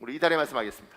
우리 이달에 말씀하겠습니다.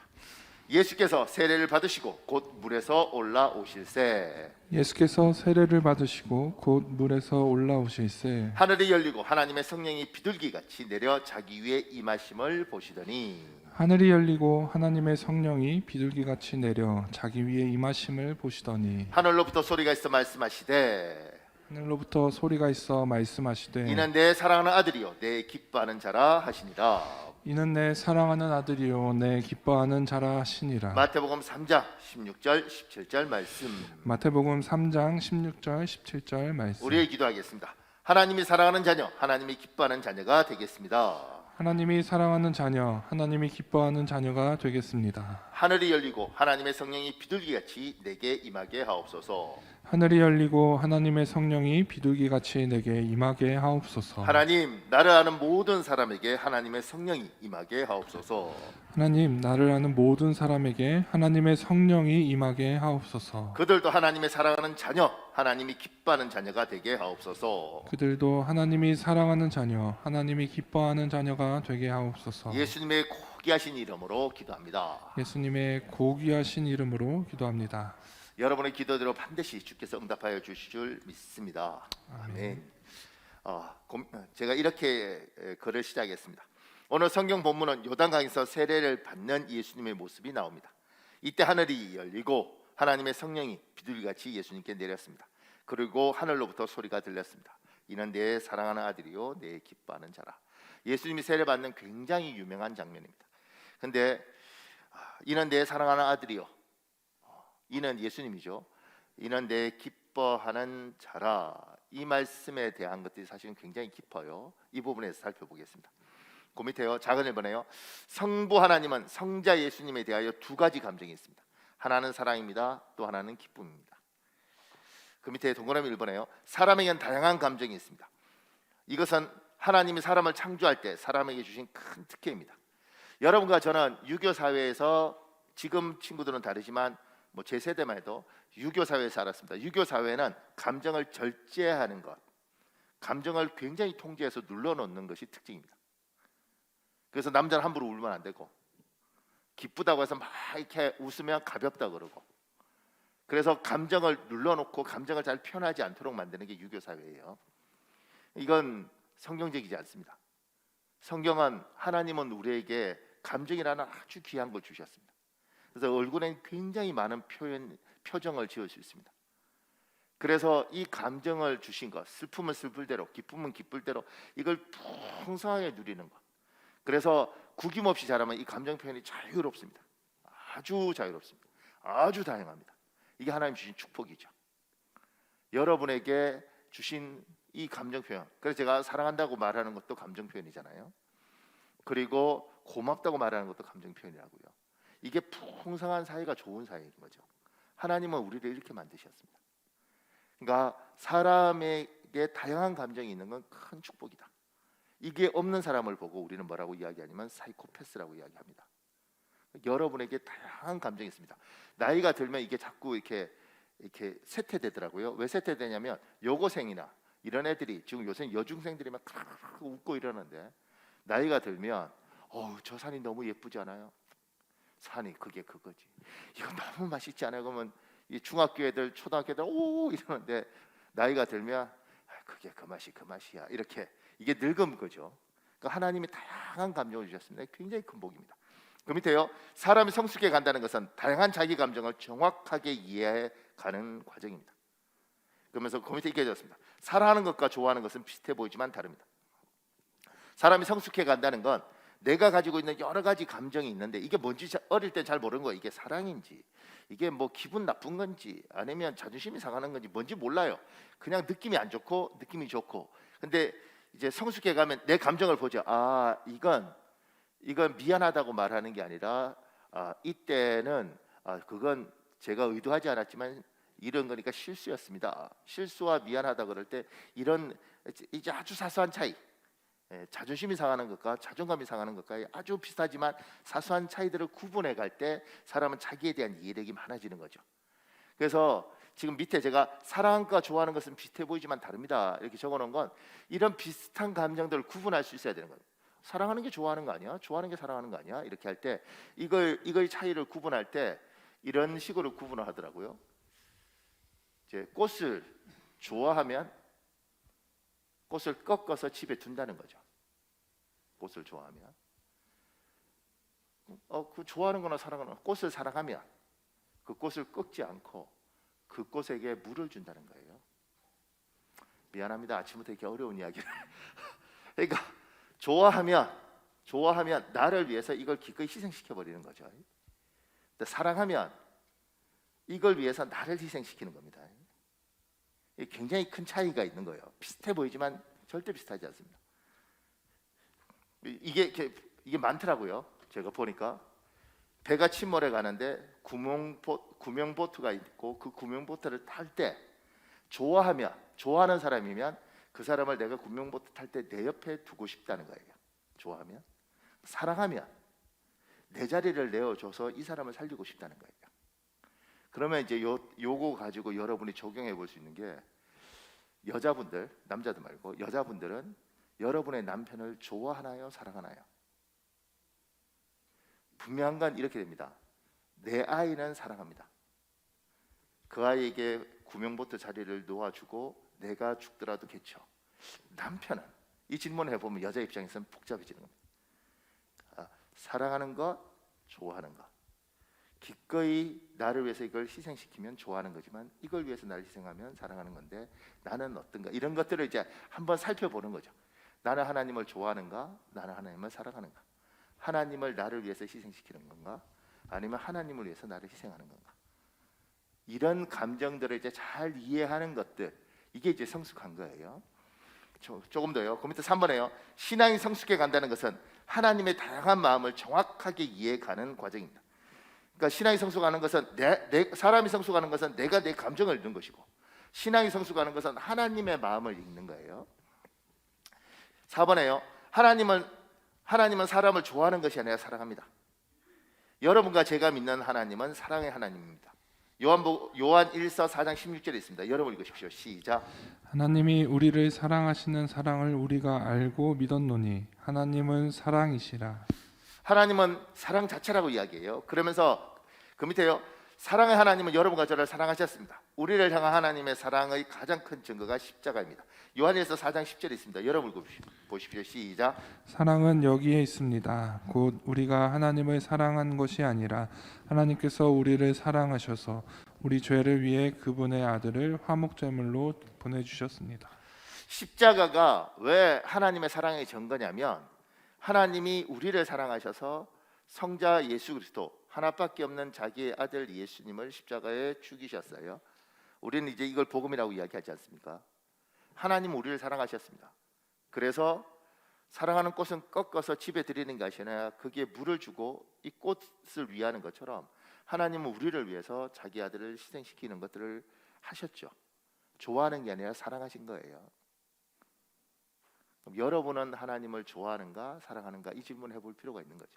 예수께서 세례를 받으시고 곧 물에서 올라오실새 예수께서 세례를 받으시고 곧 물에서 올라오실새 하늘이 열리고 하나님의 성령이 비둘기같이 내려 자기 위에 임하심을 보시더니 하늘이 열리고 하나님의 성령이 비둘기같이 내려 자기 위에 임하심을 보시더니 하늘로부터 소리가 있어 말씀하시되 하늘로부터 소리가 있어 말씀하시되 이는 내 사랑하는 아들이요 내 기뻐하는 자라 하시니라. 이는 내 사랑하는 아들이요 내 기뻐하는 자라 하시니라. 마태복음 3장 16절 17절 말씀. 마태복음 3장 16절 17절 말씀. 우리의 기도하겠습니다. 하나님이 사랑하는 자녀, 하나님이 기뻐하는 자녀가 되겠습니다. 하나님이 사랑하는 자녀, 하나님이 기뻐하는 자녀가 되겠습니다. 하늘이 열리고 하나님의 성령이 비둘기같이 내게 임하게 하옵소서. 하늘이 열리고 하나님의 성령이 비둘기같이 내게 임하게 하옵소서. 하나님, 나를 아는 모든 사람에게 하나님의 성령이 임하게 하옵소서. 하나님, 나를 아는 모든 사람에게 하나님의 성령이 임하게 하옵소서. 그들도 하나님의 사랑하는 자녀, 하나님이 기뻐하는 자녀가 되게 하옵소서. 그들도 하나님이 사랑하는 자녀, 하나님이 기뻐하는 자녀가 되게 하옵소서. 예수님의 고귀하신 이름으로 기도합니다. 예수님의 고귀하신 이름으로 기도합니다. 여러분의 기도대로 반드시 주께서 응답하여 주실 줄 믿습니다. 아멘. 제가 이렇게 글을 시작했습니다. 오늘 성경 본문은 요단강에서 세례를 받는 예수님의 모습이 나옵니다. 이때 하늘이 열리고 하나님의 성령이 비둘기같이 예수님께 내렸습니다. 그리고 하늘로부터 소리가 들렸습니다. 이는 내 사랑하는 아들이요 내 기뻐하는 자라. 예수님이 세례 받는 굉장히 유명한 장면입니다. 근데 이는 내 사랑하는 아들이요, 이는 예수님이죠. 이는 내 기뻐하는 자라. 이 말씀에 대한 것들이 사실은 굉장히 깊어요. 이 부분에서 살펴보겠습니다. 그 밑에요, 작은 1번에요. 성부 하나님은 성자 예수님에 대하여 두 가지 감정이 있습니다. 하나는 사랑입니다. 또 하나는 기쁨입니다. 그 밑에 동그라미 1번에요. 사람에게는 다양한 감정이 있습니다. 이것은 하나님이 사람을 창조할 때 사람에게 주신 큰 특혜입니다. 여러분과 저는 유교 사회에서, 지금 친구들은 다르지만 제 세대만 해도 유교 사회에 살았습니다. 유교 사회는 감정을 절제하는 것, 감정을 굉장히 통제해서 눌러놓는 것이 특징입니다. 그래서 남자는 함부로 울면 안 되고, 기쁘다고 해서 막 이렇게 웃으면 가볍다 그러고, 그래서 감정을 눌러놓고 감정을 잘 표현하지 않도록 만드는 게 유교 사회예요. 이건 성경적이지 않습니다. 성경은, 하나님은 우리에게 감정이라는 아주 귀한 걸 주셨습니다. 그래서 얼굴엔 굉장히 많은 표정을 지을 수 있습니다. 그래서 이 감정을 주신 것, 슬픔은 슬플 대로, 기쁨은 기쁠 대로 이걸 풍성하게 누리는 것. 그래서 구김없이 자라면 이 감정 표현이 자유롭습니다. 아주 자유롭습니다. 아주 다양합니다. 이게 하나님 주신 축복이죠. 여러분에게 주신 이 감정 표현, 그래서 제가 사랑한다고 말하는 것도 감정 표현이잖아요. 그리고 고맙다고 말하는 것도 감정 표현이라고요. 이게 풍성한 사이가 좋은 사이인 거죠. 하나님은 우리를 이렇게 만드셨습니다. 그러니까 사람에게 다양한 감정이 있는 건 큰 축복이다. 이게 없는 사람을 보고 우리는 뭐라고 이야기하냐면 사이코패스라고 이야기합니다. 여러분에게 다양한 감정이 있습니다. 나이가 들면 이게 자꾸 이렇게 쇠퇴되더라고요. 왜 쇠퇴되냐면 여고생이나 이런 애들이, 지금 요새 여중생들이 막 웃고 이러는데, 나이가 들면 저 산이 너무 예쁘지 않아요? 산이 그게 그거지. 이거 너무 맛있지 않아요? 그러면 이 중학교 애들, 초등학교 애들 오 이러는데, 나이가 들면 그게 그 맛이 그 맛이야. 이렇게, 이게 늙은 거죠. 그러니까 하나님이 다양한 감정을 주셨습니다. 굉장히 큰 복입니다. 그 밑에요. 사람이 성숙해 간다는 것은 다양한 자기 감정을 정확하게 이해해 가는 과정입니다. 그러면서 그 밑에 이렇게 되었습니다. 사랑하는 것과 좋아하는 것은 비슷해 보이지만 다릅니다. 사람이 성숙해 간다는 건 내가 가지고 있는 여러 가지 감정이 있는데, 이게 뭔지 어릴 땐 잘 모르는 거예요. 이게 사랑인지, 이게 기분 나쁜 건지, 아니면 자존심이 상하는 건지 뭔지 몰라요. 그냥 느낌이 안 좋고 느낌이 좋고. 근데 이제 성숙해 가면 내 감정을 보죠. 이건 미안하다고 말하는 게 아니라, 이때는 그건 제가 의도하지 않았지만 이런 거니까 실수였습니다. 실수와 미안하다 그럴 때 이런 이제 아주 사소한 차이, 자존심이 상하는 것과 자존감이 상하는 것과 아주 비슷하지만 사소한 차이들을 구분해 갈 때 사람은 자기에 대한 이해력이 많아지는 거죠. 그래서 지금 밑에 제가 사랑하는 것과 좋아하는 것은 비슷해 보이지만 다릅니다 이렇게 적어놓은 건, 이런 비슷한 감정들을 구분할 수 있어야 되는 거예요. 사랑하는 게 좋아하는 거 아니야? 좋아하는 게 사랑하는 거 아니야? 이렇게 할 때 이걸 차이를 구분할 때 이런 식으로 구분을 하더라고요. 이제 꽃을 좋아하면 꽃을 꺾어서 집에 둔다는 거죠. 꽃을 좋아하면 그 좋아하는 거나 사랑하는 거, 꽃을 사랑하면 그 꽃을 꺾지 않고 그 꽃에게 물을 준다는 거예요. 미안합니다. 아침부터 이렇게 어려운 이야기를. 그러니까 좋아하면 나를 위해서 이걸 기꺼이 희생시켜 버리는 거죠. 근데 사랑하면 이걸 위해서 나를 희생시키는 겁니다. 이게 굉장히 큰 차이가 있는 거예요. 비슷해 보이지만 절대 비슷하지 않습니다. 이게 많더라고요. 제가 보니까 배가 침몰해 가는데 구명보트가 있고 그 구명보트를 탈 때 좋아하는 사람이면 그 사람을 내가 구명보트 탈 때 내 옆에 두고 싶다는 거예요. 좋아하면. 사랑하면 내 자리를 내어줘서 이 사람을 살리고 싶다는 거예요. 그러면 이제 요거 가지고 여러분이 적용해 볼 수 있는 게, 여자분들, 남자들 말고 여자분들은 여러분의 남편을 좋아하나요? 사랑하나요? 분명한 건 이렇게 됩니다. 내 아이는 사랑합니다. 그 아이에게 구명보트 자리를 놓아주고 내가 죽더라도 괜찮죠. 남편은, 이 질문을 해보면 여자 입장에서는 복잡해지는 겁니다. 사랑하는 것, 좋아하는 것, 기꺼이 나를 위해서 이걸 희생시키면 좋아하는 거지만 이걸 위해서 나를 희생하면 사랑하는 건데 나는 어떤가, 이런 것들을 이제 한번 살펴보는 거죠. 나는 하나님을 좋아하는가, 나는 하나님을 사랑하는가, 하나님을 나를 위해서 희생시키는 건가, 아니면 하나님을 위해서 나를 희생하는 건가. 이런 감정들을 이제 잘 이해하는 것들, 이게 이제 성숙한 거예요. 조금 더요. 그 밑에 3번에요. 신앙이 성숙해 간다는 것은 하나님의 다양한 마음을 정확하게 이해가는 과정입니다. 그러니까 신앙이 성숙하는 것은 사람이 성숙하는 것은 내가 내 감정을 읽는 것이고, 신앙이 성숙하는 것은 하나님의 마음을 읽는 거예요. 4번에요. 하나님은 사람을 좋아하는 것이 아니라 사랑합니다. 여러분과 제가 믿는 하나님은 사랑의 하나님입니다. 요한 1서 4장 16절에 있습니다. 여러분 읽으십시오. 시작. 하나님이 우리를 사랑하시는 사랑을 우리가 알고 믿었노니 하나님은 사랑이시라. 하나님은 사랑 자체라고 이야기해요. 그러면서 그 밑에요. 사랑의 하나님은 여러분과 저를 사랑하셨습니다. 우리를 향한 하나님의 사랑의 가장 큰 증거가 십자가입니다. 요한일서 4장 10절에 있습니다. 여러분 보십시오. 시작. 사랑은 여기에 있습니다. 곧 우리가 하나님을 사랑한 것이 아니라 하나님께서 우리를 사랑하셔서 우리 죄를 위해 그분의 아들을 화목제물로 보내주셨습니다. 십자가가 왜 하나님의 사랑의 증거냐면, 하나님이 우리를 사랑하셔서 성자 예수 그리스도, 하나밖에 없는 자기의 아들 예수님을 십자가에 죽이셨어요. 우리는 이제 이걸 복음이라고 이야기하지 않습니까? 하나님 우리를 사랑하셨습니다. 그래서 사랑하는 꽃은 꺾어서 집에 들이는 것이 아니라 거기에 물을 주고 이 꽃을 위하는 것처럼 하나님은 우리를 위해서 자기 아들을 희생시키는 것들을 하셨죠. 좋아하는 게 아니라 사랑하신 거예요. 그럼 여러분은 하나님을 좋아하는가 사랑하는가, 이 질문을 해볼 필요가 있는 거죠.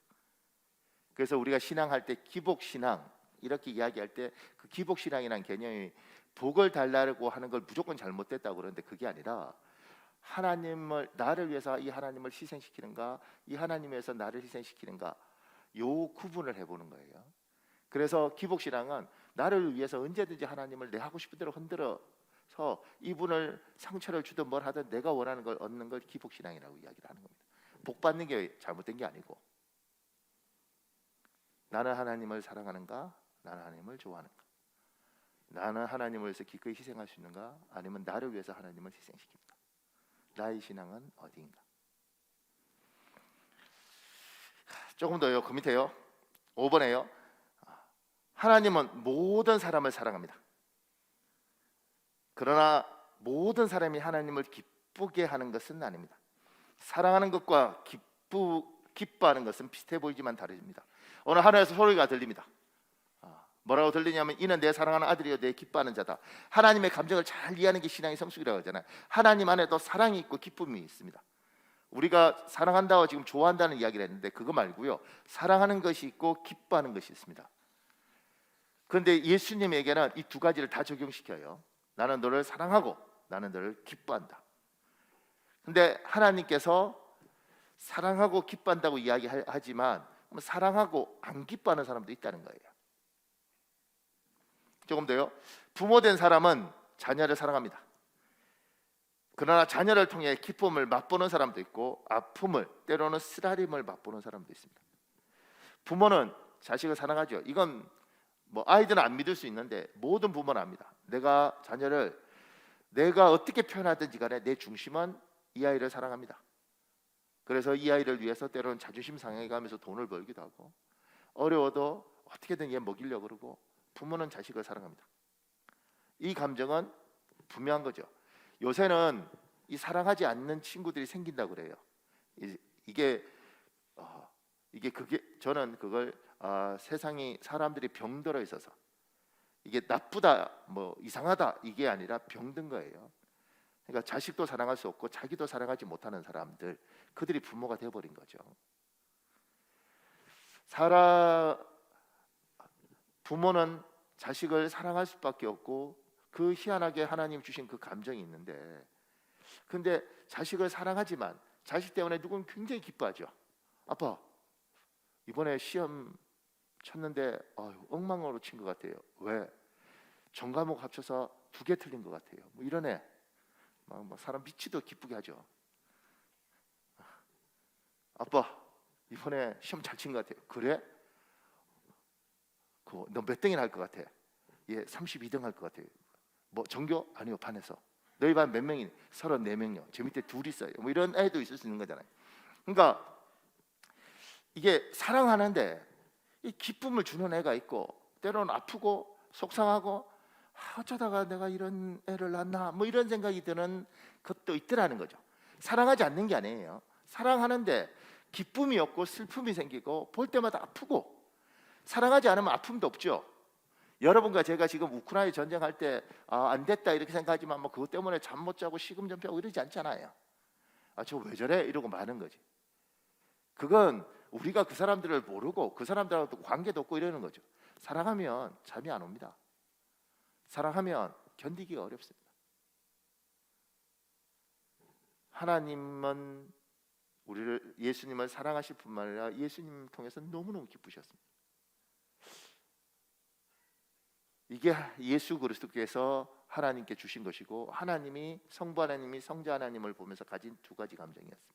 그래서 우리가 신앙할 때 기복신앙 이렇게 이야기할 때 그 기복신앙이라는 개념이 복을 달라고 하는 걸 무조건 잘못됐다고 그러는데, 그게 아니라 하나님을, 나를 위해서 이 하나님을 희생시키는가, 이 하나님에서 나를 희생시키는가, 요 구분을 해보는 거예요. 그래서 기복신앙은 나를 위해서 언제든지 하나님을 내 하고 싶은 대로 흔들어서 이분을 상처를 주든 뭘 하든 내가 원하는 걸 얻는 걸 기복신앙이라고 이야기를 하는 겁니다. 복 받는 게 잘못된 게 아니고, 나는 하나님을 사랑하는가, 나는 하나님을 좋아하는가, 나는 하나님을 위해서 기꺼이 희생할 수 있는가, 아니면 나를 위해서 하나님을 희생시킵니까? 나의 신앙은 어디인가? 조금 더요. 그 밑에요. 5번에요. 하나님은 모든 사람을 사랑합니다. 그러나 모든 사람이 하나님을 기쁘게 하는 것은 아닙니다. 사랑하는 것과 기뻐하는 것은 비슷해 보이지만 다릅니다. 오늘 하늘에서 소리가 들립니다. 뭐라고 들리냐면, 이는 내 사랑하는 아들이요 내 기뻐하는 자다. 하나님의 감정을 잘 이해하는 게 신앙의 성숙이라고 하잖아요. 하나님 안에도 사랑이 있고 기쁨이 있습니다. 우리가 사랑한다고 지금 좋아한다는 이야기를 했는데 그거 말고요, 사랑하는 것이 있고 기뻐하는 것이 있습니다. 그런데 예수님에게는 이 두 가지를 다 적용시켜요. 나는 너를 사랑하고 나는 너를 기뻐한다. 근데 하나님께서 사랑하고 기뻐한다고 이야기하지만 사랑하고 안 기뻐하는 사람도 있다는 거예요. 조금 더요. 부모 된 사람은 자녀를 사랑합니다. 그러나 자녀를 통해 기쁨을 맛보는 사람도 있고 아픔을, 때로는 쓰라림을 맛보는 사람도 있습니다. 부모는 자식을 사랑하죠. 이건 아이들은 안 믿을 수 있는데 모든 부모는 압니다. 내가 자녀를 내가 어떻게 표현하든지 간에 내 중심은 이 아이를 사랑합니다. 그래서 이 아이를 위해서 때로는 자존심 상해가면서 돈을 벌기도 하고, 어려워도 어떻게든 얘 먹이려고 그러고, 부모는 자식을 사랑합니다. 이 감정은 분명한 거죠. 요새는 이 사랑하지 않는 친구들이 생긴다고 그래요. 이게 저는 그걸 세상이 사람들이 병들어 있어서, 이게 나쁘다 이상하다 이게 아니라 병든 거예요. 그러니까 자식도 사랑할 수 없고 자기도 사랑하지 못하는 사람들, 그들이 부모가 되어버린 거죠. 부모는 자식을 사랑할 수밖에 없고, 그 희한하게 하나님 주신 그 감정이 있는데, 근데 자식을 사랑하지만 자식 때문에 누군 굉장히 기뻐하죠. 아빠 이번에 시험 쳤는데 엉망으로 친 것 같아요. 왜? 전과목 합쳐서 2개 틀린 것 같아요. 이런 애 사람 미치도 기쁘게 하죠. 아빠 이번에 시험 잘 친 것 같아요. 그래? 너 몇 등이나 할 것 같아? 얘 32등 할 것 같아요. 전교? 아니요, 반에서. 너희 반 몇 명이니? 34명이요. 제 밑에 둘 있어요. 이런 애도 있을 수 있는 거잖아요. 그러니까 이게 사랑하는데 이 기쁨을 주는 애가 있고, 때로는 아프고 속상하고 어쩌다가 내가 이런 애를 낳나 이런 생각이 드는 것도 있더라는 거죠. 사랑하지 않는 게 아니에요. 사랑하는데 기쁨이 없고 슬픔이 생기고 볼 때마다 아프고, 사랑하지 않으면 아픔도 없죠. 여러분과 제가 지금 우크라이나 전쟁할 때 안 됐다 이렇게 생각하지만 그것 때문에 잠 못 자고 식음 전폐하고 이러지 않잖아요. 저 왜 저래? 이러고 마는 거지. 그건 우리가 그 사람들을 모르고 그 사람들하고 관계도 없고 이러는 거죠. 사랑하면 잠이 안 옵니다. 사랑하면 견디기가 어렵습니다. 하나님은 예수님을 사랑하실 뿐만 아니라 예수님 통해서 너무너무 기쁘셨습니다. 이게 예수 그리스도께서 하나님께 주신 것이고, 하나님이 성부 하나님이 성자 하나님을 보면서 가진 2가지 감정이었습니다.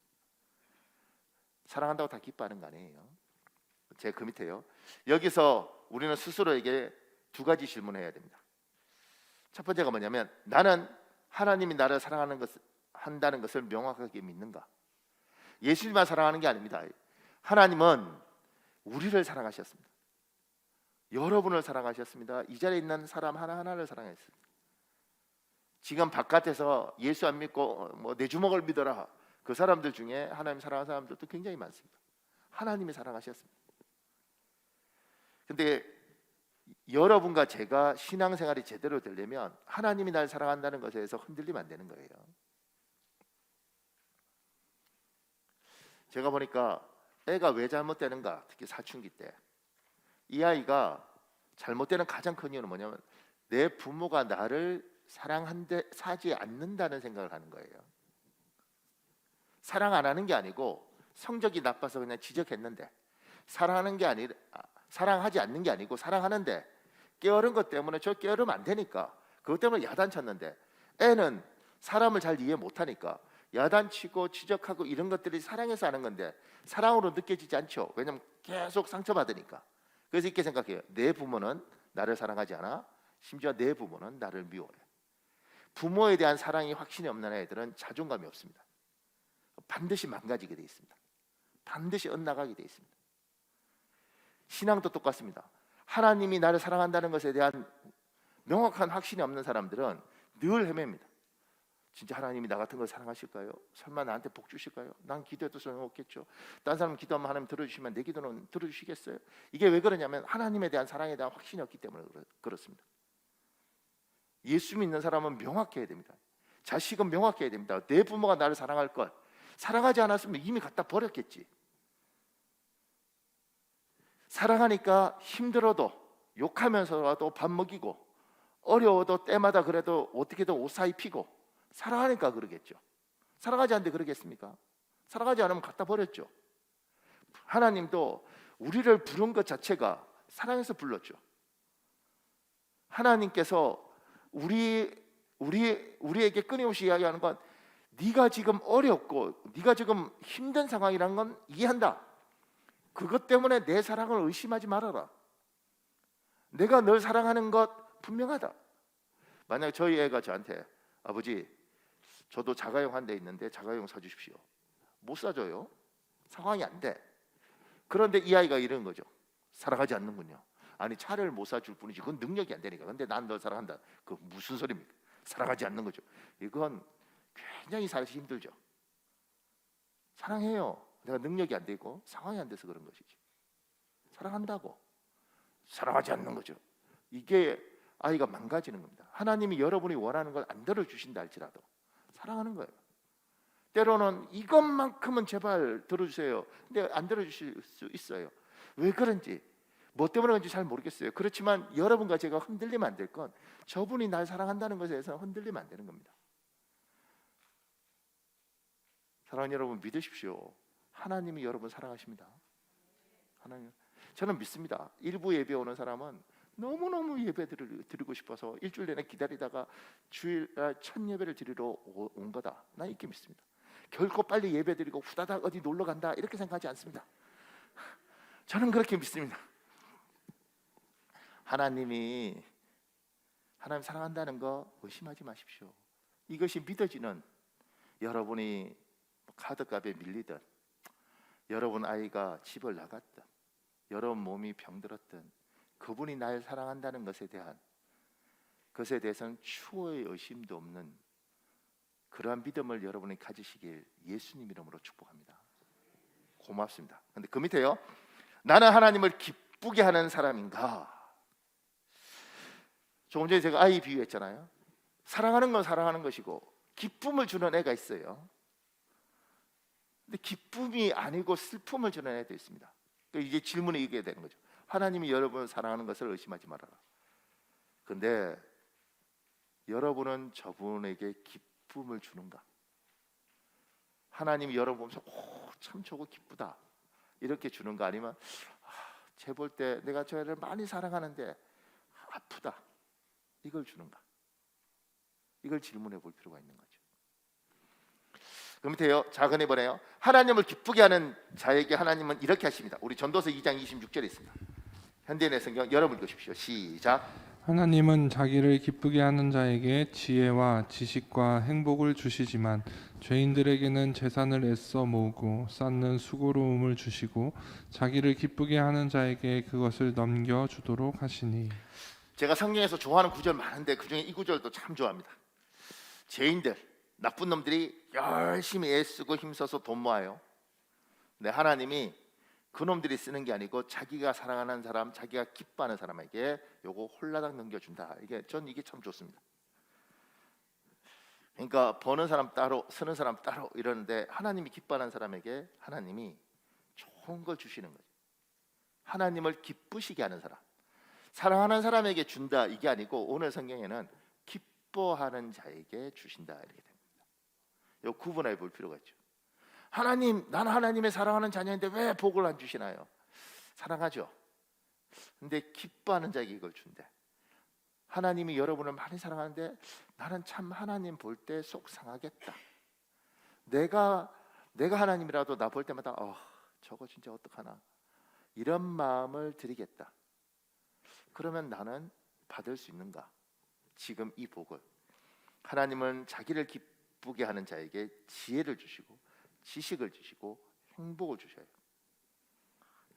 사랑한다고 다 기뻐하는 거 아니에요. 제 그 밑에요. 여기서 우리는 스스로에게 2가지 질문을 해야 됩니다. 첫 번째가 뭐냐면, 나는 하나님이 나를 한다는 것을 명확하게 믿는가? 예수님만 사랑하는 게 아닙니다. 하나님은 우리를 사랑하셨습니다. 여러분을 사랑하셨습니다. 이 자리에 있는 사람 하나하나를 사랑했습니다. 지금 바깥에서 예수 안 믿고 내 주먹을 믿어라, 그 사람들 중에 하나님 사랑하는 사람들도 굉장히 많습니다. 하나님이 사랑하셨습니다. 근데 여러분과 제가 신앙생활이 제대로 되려면 하나님이 날 사랑한다는 것에 대해서 흔들리면 안 되는 거예요. 제가 보니까 애가 왜 잘못되는가, 특히 사춘기 때 이 아이가 잘못되는 가장 큰 이유는 뭐냐면, 내 부모가 나를 사랑하지 않는다는 생각을 하는 거예요. 사랑 안 하는 게 아니고 성적이 나빠서 그냥 지적했는데, 사랑하지 않는 게 아니고 사랑하는데 게으른 것 때문에 저 게으르면 안 되니까 그것 때문에 야단쳤는데, 애는 사람을 잘 이해 못하니까 야단치고 지적하고 이런 것들이 사랑해서 하는 건데 사랑으로 느껴지지 않죠. 왜냐하면 계속 상처받으니까. 그래서 이렇게 생각해요. 내 부모는 나를 사랑하지 않아. 심지어 내 부모는 나를 미워해. 부모에 대한 사랑이 확신이 없는 애들은 자존감이 없습니다. 반드시 망가지게 돼 있습니다. 반드시 엇나가게 돼 있습니다. 신앙도 똑같습니다. 하나님이 나를 사랑한다는 것에 대한 명확한 확신이 없는 사람들은 늘 헤맵니다. 진짜 하나님이 나 같은 걸 사랑하실까요? 설마 나한테 복 주실까요? 난 기도해도 소용없겠죠. 다른 사람 기도하면 하나님 들어주시면 내 기도는 들어주시겠어요? 이게 왜 그러냐면 하나님에 대한 사랑에 대한 확신이 없기 때문에 그렇습니다. 예수 믿는 사람은 명확해야 됩니다. 자식은 명확해야 됩니다. 내 부모가 나를 사랑할 걸, 사랑하지 않았으면 이미 갖다 버렸겠지. 사랑하니까 힘들어도 욕하면서라도 밥 먹이고, 어려워도 때마다 그래도 어떻게든 옷 사입히고, 사랑하니까 그러겠죠. 사랑하지 않는데 그러겠습니까? 사랑하지 않으면 갖다 버렸죠. 하나님도 우리를 부른 것 자체가 사랑해서 불렀죠. 하나님께서 우리에게 끊임없이 이야기하는 건 네가 지금 어렵고 네가 지금 힘든 상황이라는 건 이해한다. 그것 때문에 내 사랑을 의심하지 말아라. 내가 널 사랑하는 것 분명하다. 만약 저희 애가 저한테 아버지 저도 자가용 한 대 있는데 자가용 사주십시오. 못 사줘요. 상황이 안 돼. 그런데 이 아이가 이러는 거죠. 사랑하지 않는군요. 아니 차를 못 사줄 뿐이지 그건 능력이 안 되니까. 근데 난 널 사랑한다. 그 무슨 소리입니까? 사랑하지 않는 거죠. 이건 굉장히 살기 힘들죠. 사랑해요. 내가 능력이 안 되고 상황이 안 돼서 그런 것이지. 사랑한다고. 사랑하지 않는 거죠. 이게 아이가 망가지는 겁니다. 하나님이 여러분이 원하는 걸 안 들어주신다 할지라도 사랑하는 거예요. 때로는 이것만큼은 제발 들어주세요. 근데 안 들어주실 수 있어요. 왜 그런지 뭐 때문에 그런지 잘 모르겠어요. 그렇지만 여러분과 제가 흔들리면 안 될 건 저분이 날 사랑한다는 것에 대해서 흔들리면 안 되는 겁니다. 사랑하는 여러분 믿으십시오. 하나님이 여러분 사랑하십니다. 하나님, 저는 믿습니다. 일부 예배 오는 사람은 너무너무 예배 드리고 싶어서 일주일 내내 기다리다가 주일 첫 예배를 드리러 온 거다. 난 이렇게 믿습니다. 결코 빨리 예배 드리고 후다닥 어디 놀러 간다 이렇게 생각하지 않습니다. 저는 그렇게 믿습니다. 하나님 사랑한다는 거 의심하지 마십시오. 이것이 믿어지는 여러분이 카드값에 밀리든 여러분 아이가 집을 나갔든 여러분 몸이 병들었든 그분이 날 사랑한다는 것에 대해서는 추호의 의심도 없는 그러한 믿음을 여러분이 가지시길 예수님 이름으로 축복합니다. 고맙습니다. 근데 그 밑에요. 나는 하나님을 기쁘게 하는 사람인가? 조금 전에 제가 아이 비유했잖아요. 사랑하는 건 사랑하는 것이고 기쁨을 주는 애가 있어요. 근데 기쁨이 아니고 슬픔을 주는 애도 있습니다. 그러니까 이게 질문이 이게 되는 거죠. 하나님이 여러분을 사랑하는 것을 의심하지 말아라. 근데 여러분은 저분에게 기쁨을 주는가? 하나님이 여러분 보면서 참 저거 기쁘다 이렇게 주는가? 아니면 쟤 볼 때 내가 저 애를 많이 사랑하는데 아프다 이걸 주는가? 이걸 질문해 볼 필요가 있는 거죠. 그 밑에요. 작은 해보네요. 하나님을 기쁘게 하는 자에게 하나님은 이렇게 하십니다. 우리 전도서 2장 26절에 있습니다. 현대인의 성경 여러분 읽으십시오. 시작. 하나님은 자기를 기쁘게 하는 자에게 지혜와 지식과 행복을 주시지만 죄인들에게는 재산을 애써 모으고 쌓는 수고로움을 주시고 자기를 기쁘게 하는 자에게 그것을 넘겨 주도록 하시니. 제가 성경에서 좋아하는 구절 많은데 그중에 이 구절도 참 좋아합니다. 죄인들, 나쁜 놈들이 열심히 애쓰고 힘써서 돈 모아요. 근데 하나님이 그 놈들이 쓰는 게 아니고 자기가 사랑하는 사람, 자기가 기뻐하는 사람에게 요거 홀라당 넘겨준다. 이게 참 좋습니다. 그러니까 버는 사람 따로, 쓰는 사람 따로 이러는데 하나님이 기뻐하는 사람에게 하나님이 좋은 걸 주시는 거죠. 하나님을 기쁘시게 하는 사람, 사랑하는 사람에게 준다 이게 아니고 오늘 성경에는 기뻐하는 자에게 주신다 이렇게 됩니다. 요 구분해 볼 필요가 있죠. 하나님, 나는 하나님의 사랑하는 자녀인데 왜 복을 안 주시나요? 사랑하죠. 근데 기뻐하는 자에게 이걸 준대. 하나님이 여러분을 많이 사랑하는데 나는 참 하나님 볼 때 속상하겠다. 내가 하나님이라도 나 볼 때마다 저거 진짜 어떡하나 이런 마음을 드리겠다. 그러면 나는 받을 수 있는가? 지금 이 복을. 하나님은 자기를 기쁘게 하는 자에게 지혜를 주시고 지식을 주시고 행복을 주셔요.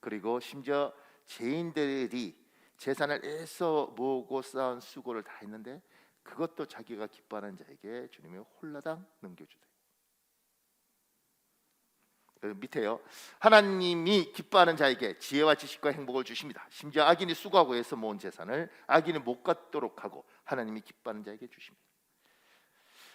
그리고 심지어 죄인들이 재산을 애써 모으고 쌓은 수고를 다 했는데 그것도 자기가 기뻐하는 자에게 주님이 홀라당 넘겨주세요. 밑에요. 하나님이 기뻐하는 자에게 지혜와 지식과 행복을 주십니다. 심지어 악인이 수고하고 애써 모은 재산을 악인이 못 갖도록 하고 하나님이 기뻐하는 자에게 주십니다.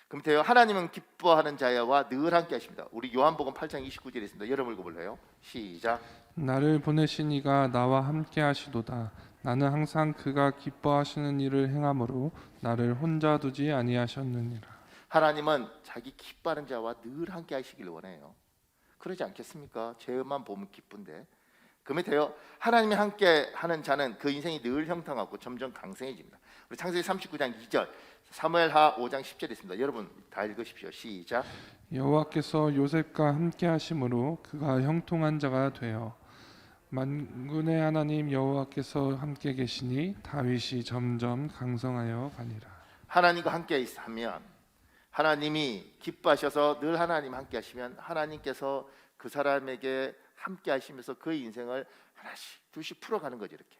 그 밑에요. 하나님은 기뻐하는 자와 늘 함께 하십니다. 우리 요한복음 8장 29절에 있습니다. 여러분 읽어볼래요? 시작. 나를 보내신 이가 나와 함께 하시도다. 나는 항상 그가 기뻐하시는 일을 행함으로 나를 혼자 두지 아니하셨느니라. 하나님은 자기 기뻐하는 자와 늘 함께 하시길 원해요. 그러지 않겠습니까? 죄만 보면 기쁜데. 그 밑에요. 하나님이 함께 하는 자는 그 인생이 늘 형통하고 점점 강성해집니다. 우리 창세기 39장 2절, 사무엘하 5장 10절 있습니다. 여러분 다 읽으십시오. 시작. 여호와께서 요셉과 함께 하심으로 그가 형통한 자가 되어 만군의 하나님 여호와께서 함께 계시니 다윗이 점점 강성하여 가니라. 하나님과 함께 있으면 하나님이 기뻐하셔서 늘 하나님 함께 하시면 하나님께서 그 사람에게 함께 하시면서 그의 인생을 하나씩 둘씩 풀어가는 거죠. 이렇게.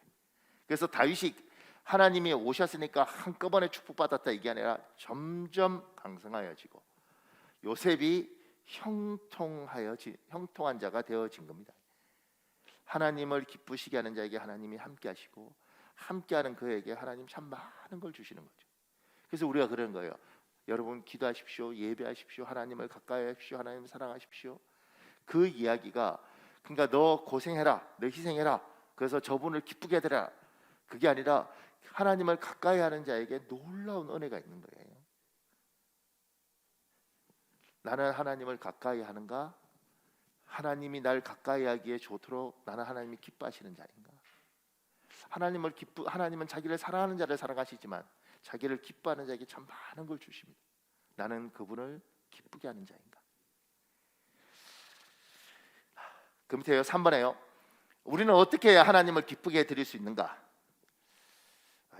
그래서 다윗이 하나님이 오셨으니까 한꺼번에 축복받았다 이게 아니라 점점 강성하여지고 요셉이 형통한 자가 되어진 겁니다. 하나님을 기쁘시게 하는 자에게 하나님이 함께 하시고 함께하는 그에게 하나님 참 많은 걸 주시는 거죠. 그래서 우리가 그런 거예요. 여러분 기도하십시오. 예배하십시오. 하나님을 가까이 하십시오. 하나님을 사랑하십시오. 그 이야기가 그러니까 너 고생해라. 너 희생해라. 그래서 저분을 기쁘게 해드라. 그게 아니라 하나님을 가까이 하는 자에게 놀라운 은혜가 있는 거예요. 나는 하나님을 가까이 하는가? 하나님이 날 가까이 하기에 좋도록 나는 하나님이 기뻐하시는 자인가? 하나님은 자기를 사랑하는 자를 사랑하시지만 자기를 기뻐하는 자에게 참 많은 걸 주십니다. 나는 그분을 기쁘게 하는 자인가? 그 밑에요. 3번에요. 우리는 어떻게 해야 하나님을 기쁘게 해드릴 수 있는가?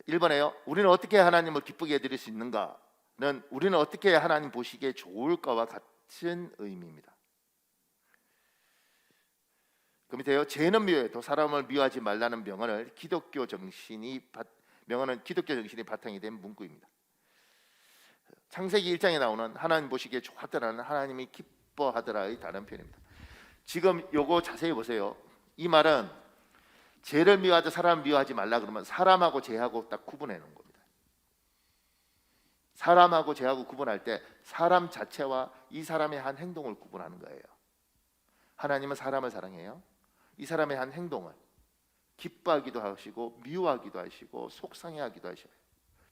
1번에요. 우리는 어떻게 해야 하나님을 기쁘게 해드릴 수 있는가는 우리는 어떻게 해야 하나님 보시기에 좋을까와 같은 의미입니다. 그 밑에요. 죄는 미워해도 사람을 미워하지 말라는 명언은 기독교 정신이 바탕이 된 문구입니다. 창세기 1장에 나오는 하나님 보시기에 좋았더라는 하나님이 기뻐하더라의 다른 표현입니다. 지금 요거 자세히 보세요. 이 말은 죄를 미워하되 사람을 미워하지 말라 그러면 사람하고 죄하고 딱 구분해 놓은 겁니다. 사람하고 죄하고 구분할 때 사람 자체와 이 사람의 한 행동을 구분하는 거예요. 하나님은 사람을 사랑해요. 이 사람의 한 행동을 기뻐하기도 하시고 미워하기도 하시고 속상해하기도 하셔요.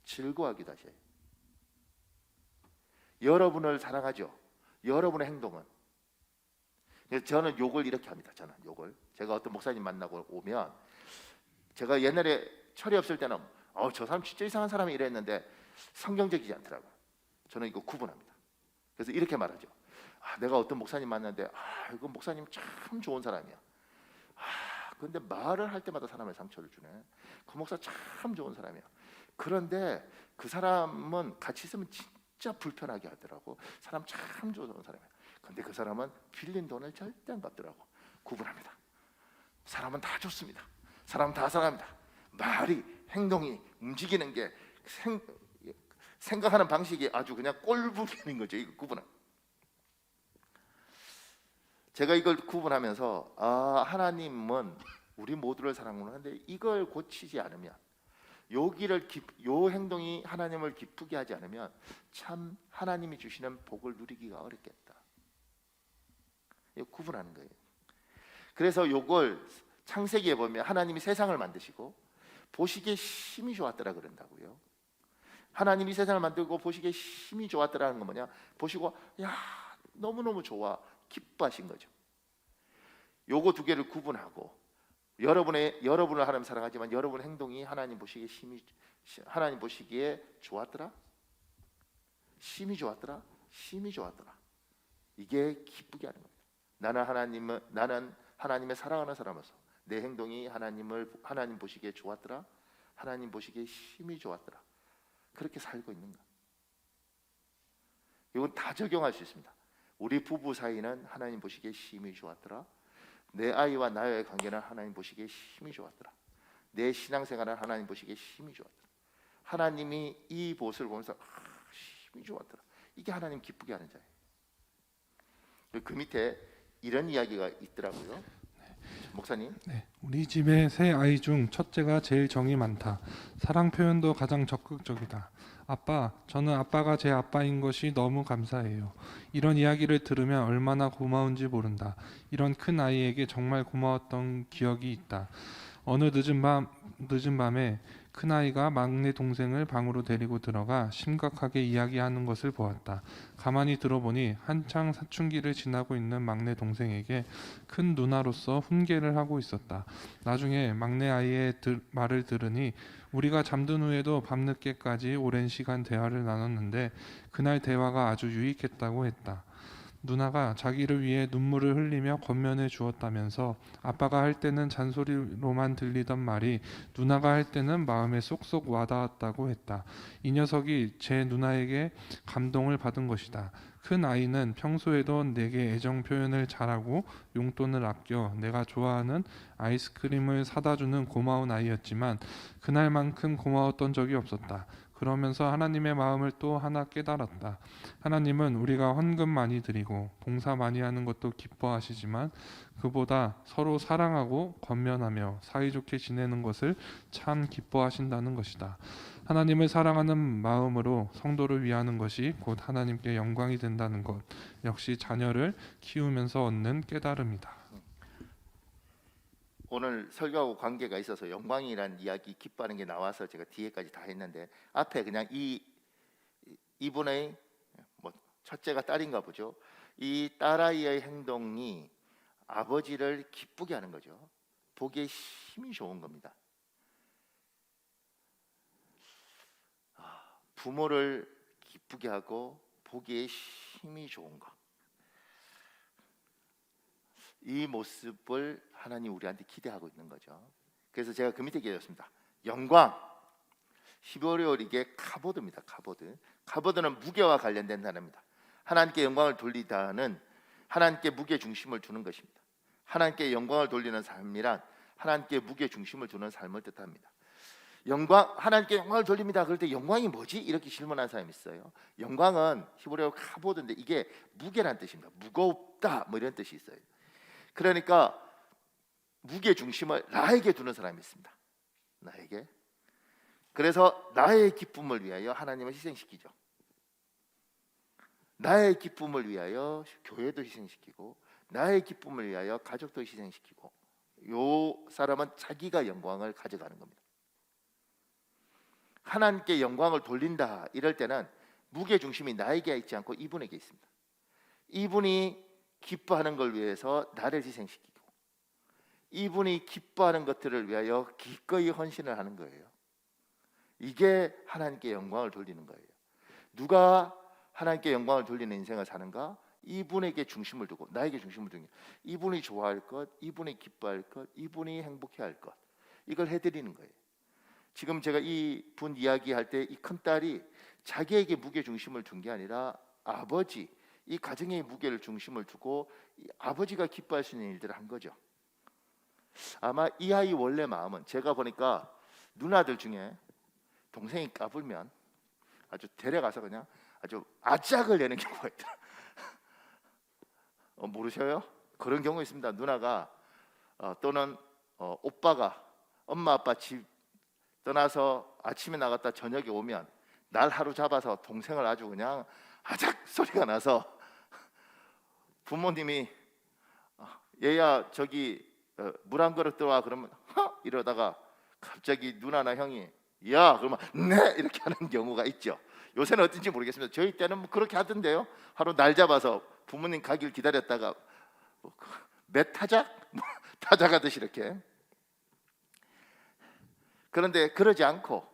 즐거워하기도 하셔요. 여러분을 사랑하죠. 여러분의 행동은. 저는 욕을 이렇게 합니다. 저는 욕을. 제가 어떤 목사님 만나고 오면 제가 옛날에 철이 없을 때는 저 사람 진짜 이상한 사람이 이랬는데 성경적이지 않더라고요. 저는 이거 구분합니다. 그래서 이렇게 말하죠. 내가 어떤 목사님 만났는데 이거 목사님 참 좋은 사람이야. 근데 말을 할 때마다 사람의 상처를 주네. 그 목사 참 좋은 사람이야. 그런데 그 사람은 같이 있으면 진짜 불편하게 하더라고. 사람 참 좋은 사람이야. 근데 그 사람은 빌린 돈을 절대 안 갚더라고. 구분합니다. 사람은 다 좋습니다. 사람은 다 사랑합니다. 말이, 행동이, 움직이는 게 생각하는 방식이 아주 그냥 꼴불견인 거죠. 이거 구분합니다. 제가 이걸 구분하면서 하나님은 우리 모두를 사랑하는데 이걸 고치지 않으면 요 행동이 하나님을 기쁘게 하지 않으면 참 하나님이 주시는 복을 누리기가 어렵겠다. 이거 구분하는 거예요. 그래서 요걸 창세기에 보면 하나님이 세상을 만드시고 보시기에 심히 좋았더라 그런다고요. 하나님이 세상을 만들고 보시기에 심히 좋았더라는 건 뭐냐? 보시고 너무너무 좋아. 기뻐하신 거죠. 요거 두 개를 구분하고 여러분을 하나님 사랑하지만 여러분의 행동이 하나님 보시기에 좋았더라. 심히 좋았더라. 심히 좋았더라. 이게 기쁘게 하는 겁니다. 나는 하나님의 사랑하는 사람으로서 내 행동이 하나님 보시기에 좋았더라. 하나님 보시기에 심히 좋았더라. 그렇게 살고 있는가? 이건 다 적용할 수 있습니다. 우리 부부 사이는 하나님 보시기에 심히 좋았더라. 내 아이와 나의 관계는 하나님 보시기에 심히 좋았더라. 내 신앙생활은 하나님 보시기에 심히 좋았더라. 하나님이 이 모습을 보면서 심히 좋았더라. 이게 하나님 기쁘게 하는 자예요. 그 밑에 이런 이야기가 있더라고요. 목사님. 네, 우리 집에 세 아이 중 첫째가 제일 정이 많다. 사랑 표현도 가장 적극적이다. 아빠, 저는 아빠가 제 아빠인 것이 너무 감사해요. 이런 이야기를 들으면 얼마나 고마운지 모른다. 이런 큰 아이에게 정말 고마웠던 기억이 있다. 어느 늦은 밤에 큰아이가 막내 동생을 방으로 데리고 들어가 심각하게 이야기하는 것을 보았다. 가만히 들어보니 한창 사춘기를 지나고 있는 막내 동생에게 큰 누나로서 훈계를 하고 있었다. 나중에 막내 아이의 말을 들으니 우리가 잠든 후에도 밤늦게까지 오랜 시간 대화를 나눴는데 그날 대화가 아주 유익했다고 했다. 누나가 자기를 위해 눈물을 흘리며 권면해 주었다면서 아빠가 할 때는 잔소리로만 들리던 말이 누나가 할 때는 마음에 쏙쏙 와닿았다고 했다. 이 녀석이 제 누나에게 감동을 받은 것이다. 큰 아이는 평소에도 내게 애정 표현을 잘하고 용돈을 아껴 내가 좋아하는 아이스크림을 사다 주는 고마운 아이였지만 그날만큼 고마웠던 적이 없었다. 그러면서 하나님의 마음을 또 하나 깨달았다. 하나님은 우리가 헌금 많이 드리고 봉사 많이 하는 것도 기뻐하시지만 그보다 서로 사랑하고 권면하며 사이좋게 지내는 것을 참 기뻐하신다는 것이다. 하나님을 사랑하는 마음으로 성도를 위하는 것이 곧 하나님께 영광이 된다는 것, 역시 자녀를 키우면서 얻는 깨달음이다. 오늘 설교하고 관계가 있어서 영광이라는 이야기, 기뻐하는 게 나와서 제가 뒤에까지 다 했는데 앞에 그냥 이분의 뭐 첫째가 딸인가 보죠. 이 딸아이의 행동이 아버지를 기쁘게 하는 거죠. 보기에 힘이 좋은 겁니다. 부모를 기쁘게 하고 보기에 힘이 좋은 것. 이 모습을 하나님 우리한테 기대하고 있는 거죠. 그래서 제가 그 밑에 기대했습니다. 영광. 히브리어 이게 카보드입니다. 카보드. 카보드는 무게와 관련된 단어입니다. 하나님께 영광을 돌리다는 하나님께 무게 중심을 두는 것입니다. 하나님께 영광을 돌리는 삶이란 하나님께 무게 중심을 두는 삶을 뜻합니다. 영광, 하나님께 영광을 돌립니다. 그럴 때 영광이 뭐지? 이렇게 질문하는 사람이 있어요. 영광은 히브리어 카보드인데 이게 무게란 뜻입니다. 무겁다 뭐 이런 뜻이 있어요. 그러니까 무게 중심을 나에게 두는 사람이 있습니다. 나에게. 그래서 나의 기쁨을 위하여 하나님을 희생시키죠. 나의 기쁨을 위하여 교회도 희생시키고 나의 기쁨을 위하여 가족도 희생시키고 요 사람은 자기가 영광을 가져가는 겁니다. 하나님께 영광을 돌린다 이럴 때는 무게 중심이 나에게 있지 않고 이분에게 있습니다. 이분이 기뻐하는 걸 위해서 나를 희생시키고 이분이 기뻐하는 것들을 위하여 기꺼이 헌신을 하는 거예요. 이게 하나님께 영광을 돌리는 거예요. 누가 하나님께 영광을 돌리는 인생을 사는가? 이분에게 중심을 두고 나에게 중심을 두는 게 이분이 좋아할 것, 이분이 기뻐할 것, 이분이 행복해할 것 이걸 해드리는 거예요. 지금 제가 이 분 이야기할 때 이 큰딸이 자기에게 무게 중심을 둔 게 아니라 아버지 이 가정의 무게를 중심을 두고 아버지가 기뻐할 수 있는 일들을 한 거죠. 아마 이 아이 원래 마음은 제가 보니까 누나들 중에 동생이 까불면 아주 데려가서 그냥 아주 아짝을 내는 경우가 있더라. 모르셔요? 그런 경우 있습니다. 누나가 또는 오빠가 엄마 아빠 집 떠나서 아침에 나갔다 저녁에 오면 날 하루 잡아서 동생을 아주 그냥 아작 소리가 나서 부모님이 얘야 저기 물 한 그릇 들어와 그러면 이러다가 갑자기 누나나 형이 야 그러면 네 이렇게 하는 경우가 있죠. 요새는 어떤지 모르겠습니다. 저희 때는 뭐 그렇게 하던데요. 하루 날 잡아서 부모님 가길 기다렸다가 몇 타작? 타작하듯이 이렇게. 그런데 그러지 않고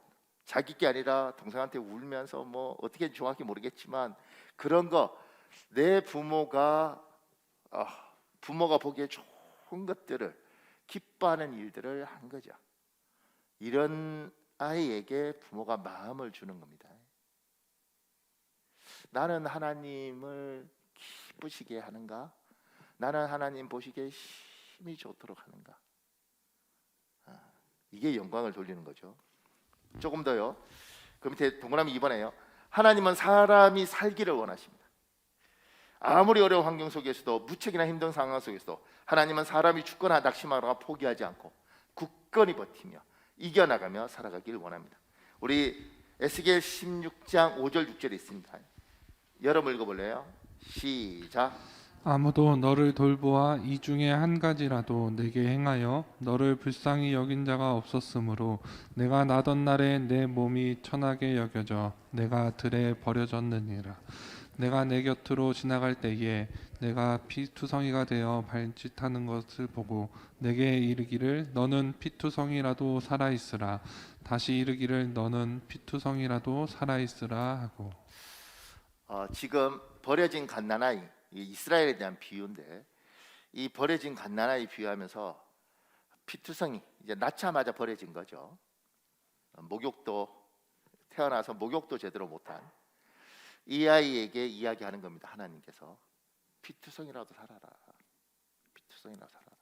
자기 게 아니라 동생한테 울면서 뭐 어떻게 정확히 모르겠지만 그런 거 내 부모가 보기에 좋은 것들을 기뻐하는 일들을 한 거죠. 이런 아이에게 부모가 마음을 주는 겁니다. 나는 하나님을 기쁘시게 하는가? 나는 하나님 보시기에 힘이 좋도록 하는가? 이게 영광을 돌리는 거죠. 조금 더요. 그 밑에 동그라미 2번에요. 하나님은 사람이 살기를 원하십니다. 아무리 어려운 환경 속에서도 무책이나 힘든 상황 속에서도 하나님은 사람이 죽거나 낙심하거나 포기하지 않고 굳건히 버티며 이겨나가며 살아가길 원합니다. 우리 에스겔 16장 5절 6절에 있습니다. 여러분 읽어볼래요? 시작. 아무도 너를 돌보아 이 중에 한 가지라도 내게 행하여 너를 불쌍히 여긴 자가 없었으므로 내가 나던 날에 내 몸이 천하게 여겨져 내가 들에 버려졌느니라. 내가 내 곁으로 지나갈 때에 내가 피투성이가 되어 발짓하는 것을 보고 내게 이르기를 너는 피투성이라도 살아 있으라. 다시 이르기를 너는 피투성이라도 살아 있으라 하고. 지금 버려진 갓난아이, 이 이스라엘에 대한 비유인데, 이 버려진 갓난아이 비유하면서 피투성이 이제 낳자마자 버려진 거죠. 목욕도 태어나서 목욕도 제대로 못한 이 아이에게 이야기하는 겁니다. 하나님께서 피투성이라도 살아라. 피투성이라도 살아라.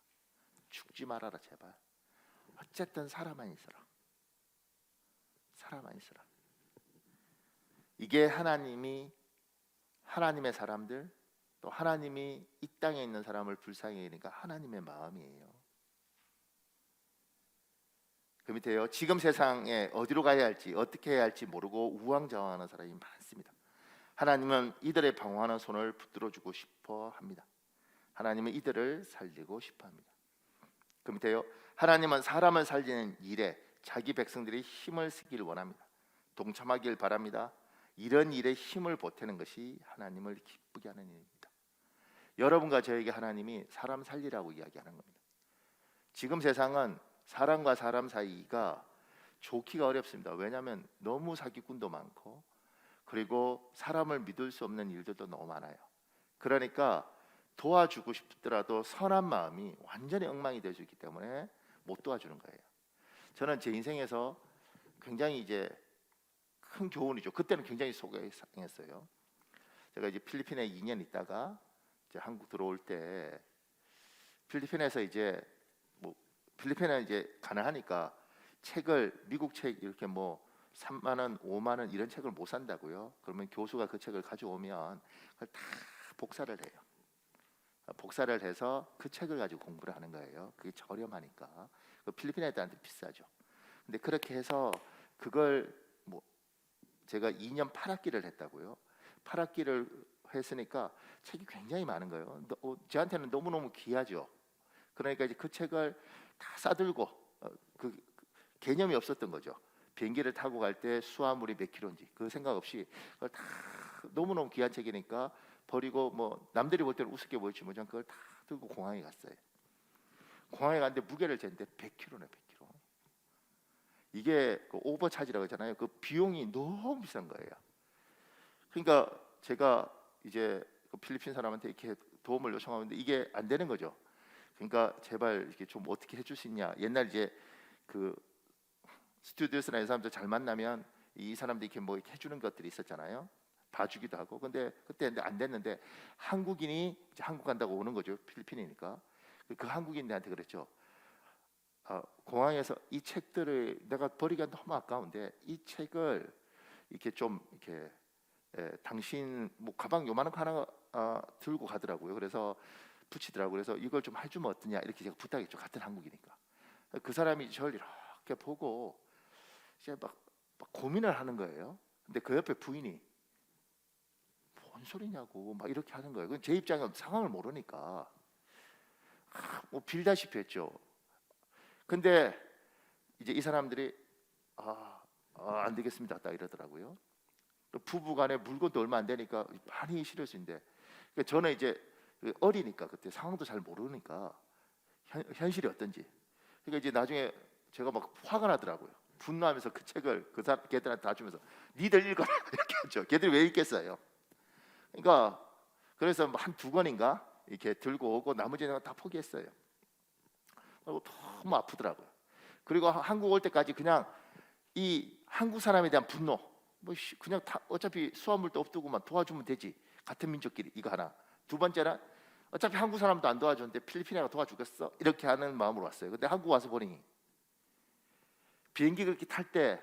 죽지 말아라 제발. 어쨌든 살아만 있어라. 살아만 있어라. 이게 하나님의 사람들, 또 하나님이 이 땅에 있는 사람을 불쌍히 여기니까 하나님의 마음이에요. 그 밑에요. 지금 세상에 어디로 가야 할지 어떻게 해야 할지 모르고 우왕좌왕하는 사람이 많습니다. 하나님은 이들의 방황하는 손을 붙들어주고 싶어 합니다. 하나님은 이들을 살리고 싶어 합니다. 그 밑에요. 하나님은 사람을 살리는 일에 자기 백성들이 힘을 쓰기를 원합니다. 동참하길 바랍니다. 이런 일에 힘을 보태는 것이 하나님을 기쁘게 하는 일입니다. 여러분과 저에게 하나님이 사람 살리라고 이야기하는 겁니다. 지금 세상은 사람과 사람 사이가 좋기가 어렵습니다. 왜냐하면 너무 사기꾼도 많고, 그리고 사람을 믿을 수 없는 일들도 너무 많아요. 그러니까 도와주고 싶더라도 선한 마음이 완전히 엉망이 될 수 있기 때문에 못 도와주는 거예요. 저는 제 인생에서 굉장히 이제 큰 교훈이죠. 그때는 굉장히 속이 상했어요. 제가 이제 필리핀에 2년 있다가 이제 한국 들어올 때, 필리핀에서 이제 필리핀은 이제 가난하니까 책을, 미국 책 이렇게 3만 원, 5만 원 이런 책을 못 산다고요. 그러면 교수가 그 책을 가져오면 그걸 다 복사를 해요. 복사를 해서 그 책을 가지고 공부를 하는 거예요. 그게 저렴하니까. 그 필리핀 애들한테 비싸죠. 근데 그렇게 해서 그걸 제가 2년 8학기를 했다고요. 8학기를 했으니까 책이 굉장히 많은 거예요. 저한테는 너무너무 귀하죠. 그러니까 이제 그 책을 다 싸들고 그 개념이 없었던 거죠. 비행기를 타고 갈 때 수화물이 몇 킬로인지 그 생각 없이 그걸 다, 너무너무 귀한 책이니까 버리고, 남들이 볼 때는 우습게 보였지만 저는 그걸 다 들고 공항에 갔어요. 공항에 갔는데 무게를 쟀는데 100킬로네. 100킬로. 이게 그 오버차지라고 하잖아요. 그 비용이 너무 비싼 거예요. 그러니까 제가 이제 그 필리핀 사람한테 이렇게 도움을 요청하는데 이게 안 되는 거죠. 그러니까 제발 이렇게 좀 어떻게 해줄 수 있냐. 옛날 이제 그 스튜디오스나 이런 사람들 잘 만나면 이 사람들이 이렇게 해주는 것들이 있었잖아요. 봐주기도 하고. 근데 그때 안 됐는데 한국인이 이제 한국 간다고 오는 거죠. 필리핀이니까. 그 한국인들한테 그랬죠. 공항에서 이 책들을 내가 버리기가 너무 아까운데 이 책을 이렇게 좀 이렇게 당신 가방 요만한 거 하나 들고 가더라고요. 그래서 붙이더라고요. 그래서 이걸 좀 해주면 어떠냐 이렇게 제가 부탁했죠. 같은 한국이니까. 그 사람이 저를 이렇게 보고 이제 막 고민을 하는 거예요. 근데 그 옆에 부인이 뭔 소리냐고 막 이렇게 하는 거예요. 제 입장은 상황을 모르니까 빌다시피 했죠. 근데 이제 이 사람들이 안 되겠습니다 딱 이러더라고요. 부부간에 물건도 얼마 안 되니까 많이 싫어진대. 그러니까 저는 이제 어리니까 그때 상황도 잘 모르니까 현실이 어떤지. 그러니까 이제 나중에 제가 막 화가 나더라고요. 분노하면서 그 책을 걔들한테 다 주면서 니들 읽어라 이렇게 했죠. 걔들이 왜 읽겠어요? 그러니까 그래서 한 2권인가 이렇게 들고 오고 나머지는 다 포기했어요. 너무 아프더라고요. 그리고 한국 올 때까지 그냥 이 한국 사람에 대한 분노, 그냥 어차피 수화물도 없더구만 도와주면 되지. 같은 민족끼리 이거 하나. 두 번째는 어차피 한국 사람도 안 도와주는데 필리핀애가 도와주겠어? 이렇게 하는 마음으로 왔어요. 근데 한국 와서 보니 비행기 그렇게 탈 때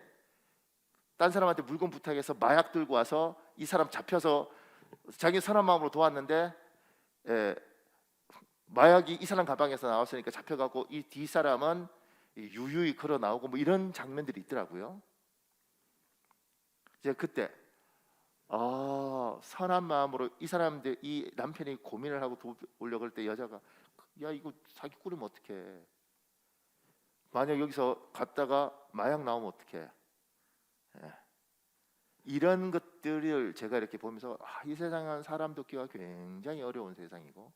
딴 사람한테 물건 부탁해서 마약 들고 와서 이 사람 잡혀서 자기 선한 마음으로 도왔는데 마약이 이 사람 가방에서 나왔으니까 잡혀가고 이 뒷사람은 유유히 걸어 나오고 이런 장면들이 있더라고요. 제가 그때 선한 마음으로 이 사람들, 이 남편이 고민을 하고 도우려고 할 때 여자가 야 이거 자기 꾸리면 어떡해, 만약 여기서 갔다가 마약 나오면 어떡해. 예. 이런 것들을 제가 이렇게 보면서 이 세상은 사람 돕기가 굉장히 어려운 세상이고,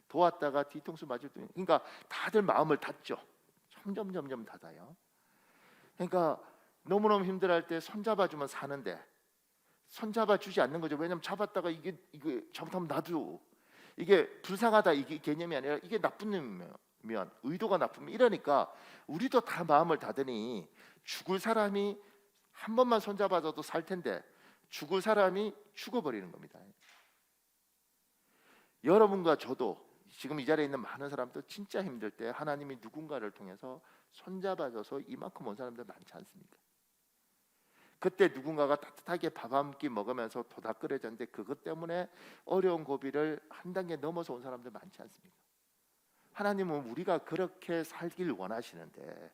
도왔다가 뒤통수 맞을 때, 그러니까 다들 마음을 닫죠. 점점 닫아요. 그러니까 너무너무 힘들어할 때 손잡아주면 사는데 손잡아주지 않는 거죠. 왜냐하면 잡았다가 이게 잘못하면 나도 이게 불쌍하다, 이게 개념이 아니라 이게 나쁜 놈이면, 의도가 나쁘면 이러니까 우리도 다 마음을 닫으니 죽을 사람이 한 번만 손잡아줘도 살 텐데 죽을 사람이 죽어버리는 겁니다. 여러분과 저도 지금 이 자리에 있는 많은 사람들 진짜 힘들 때 하나님이 누군가를 통해서 손잡아줘서 이만큼 온 사람들 많지 않습니까? 그때 누군가가 따뜻하게 밥 한 끼 먹으면서 도닥거려졌는데 그것 때문에 어려운 고비를 한 단계 넘어서 온 사람들 많지 않습니까? 하나님은 우리가 그렇게 살길 원하시는데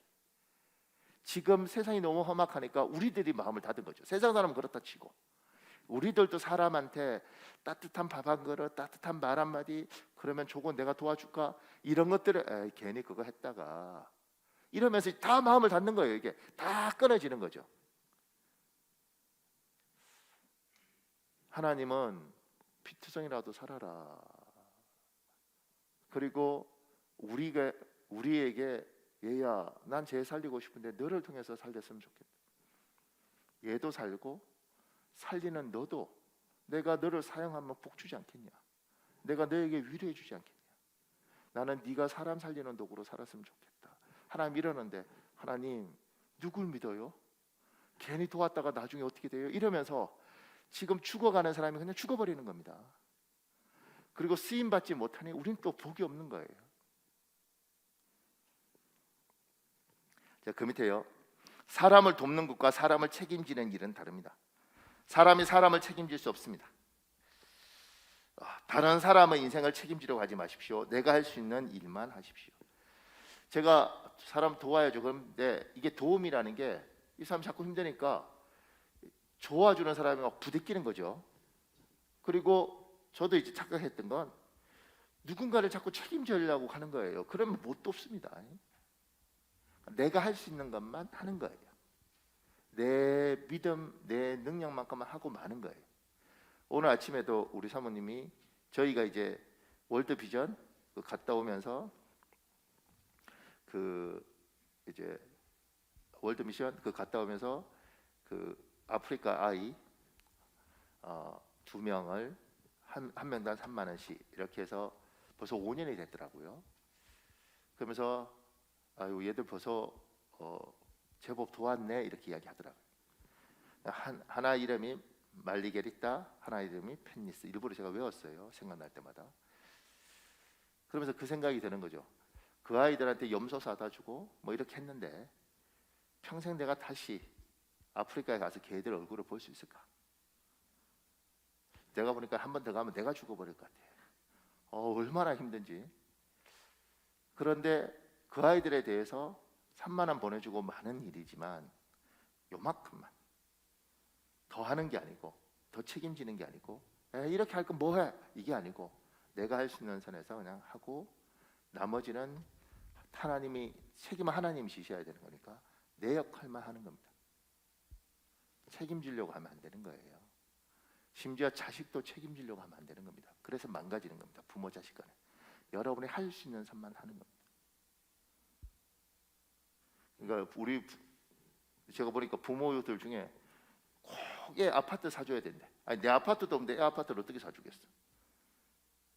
지금 세상이 너무 험악하니까 우리들이 마음을 닫은 거죠. 세상 사람은 그렇다 치고 우리들도 사람한테 따뜻한 밥 한 그릇, 따뜻한 말 한마디, 그러면 저거 내가 도와줄까? 이런 것들을 괜히 그거 했다가 이러면서 다 마음을 닫는 거예요. 이게 다 끊어지는 거죠. 하나님은 피투성이라도 살아라. 그리고 우리에게 얘야, 난 쟤 살리고 싶은데 너를 통해서 살렸으면 좋겠다. 얘도 살고 살리는 너도 내가 너를 사용하면 복 주지 않겠냐? 내가 너에게 위로해 주지 않겠냐? 나는 네가 사람 살리는 도구로 살았으면 좋겠다. 하나님 이러는데 하나님 누굴 믿어요? 괜히 도왔다가 나중에 어떻게 돼요? 이러면서 지금 죽어가는 사람이 그냥 죽어버리는 겁니다. 그리고 쓰임받지 못하니 우린 또 복이 없는 거예요. 자, 그 밑에요. 사람을 돕는 것과 사람을 책임지는 일은 다릅니다. 사람이 사람을 책임질 수 없습니다. 다른 사람의 인생을 책임지려고 하지 마십시오. 내가 할 수 있는 일만 하십시오. 제가 사람 도와야죠. 그런데 이게 도움이라는 게 이 사람 자꾸 힘드니까 도와주는 사람이 막 부대끼는 거죠. 그리고 저도 이제 착각했던 건 누군가를 자꾸 책임지려고 하는 거예요. 그러면 못 돕습니다. 내가 할 수 있는 것만 하는 거예요. 내 믿음, 내 능력만큼만 하고 마는 거예요. 오늘 아침에도 우리 사모님이 저희가 이제 월드비전 갔다 오면서 이제 월드미션 갔다 오면서 아프리카 아이 2명을 한 명당 3만 원씩 이렇게 해서 벌써 5년이 됐더라고요. 그러면서 아유 얘들 벌써 제법 도왔네 이렇게 이야기하더라고요. 하나 이름이 말리게리타, 하나 이름이 펜니스. 일부러 제가 외웠어요. 생각날 때마다. 그러면서 그 생각이 드는 거죠. 그 아이들한테 염소 사다 주고 뭐 이렇게 했는데 평생 내가 다시 아프리카에 가서 걔들 얼굴을 볼 수 있을까? 내가 보니까 한 번 더 가면 내가 죽어버릴 것 같아. 얼마나 힘든지. 그런데 그 아이들에 대해서 3만 원 보내주고 많은 일이지만 요만큼만 더 하는 게 아니고 더 책임지는 게 아니고 이렇게 할 건 뭐해? 이게 아니고 내가 할 수 있는 선에서 그냥 하고 나머지는 하나님이 책임은 하나님이 지셔야 되는 거니까 내 역할만 하는 겁니다. 책임지려고 하면 안 되는 거예요. 심지어 자식도 책임지려고 하면 안 되는 겁니다. 그래서 망가지는 겁니다. 부모 자식 간에. 여러분이 할 수 있는 선만 하는 겁니다. 그러니까 제가 보니까 부모들 중에 꼭 아파트 사줘야 된대. 아니 내 아파트도 없는데 애 아파트를 어떻게 사주겠어?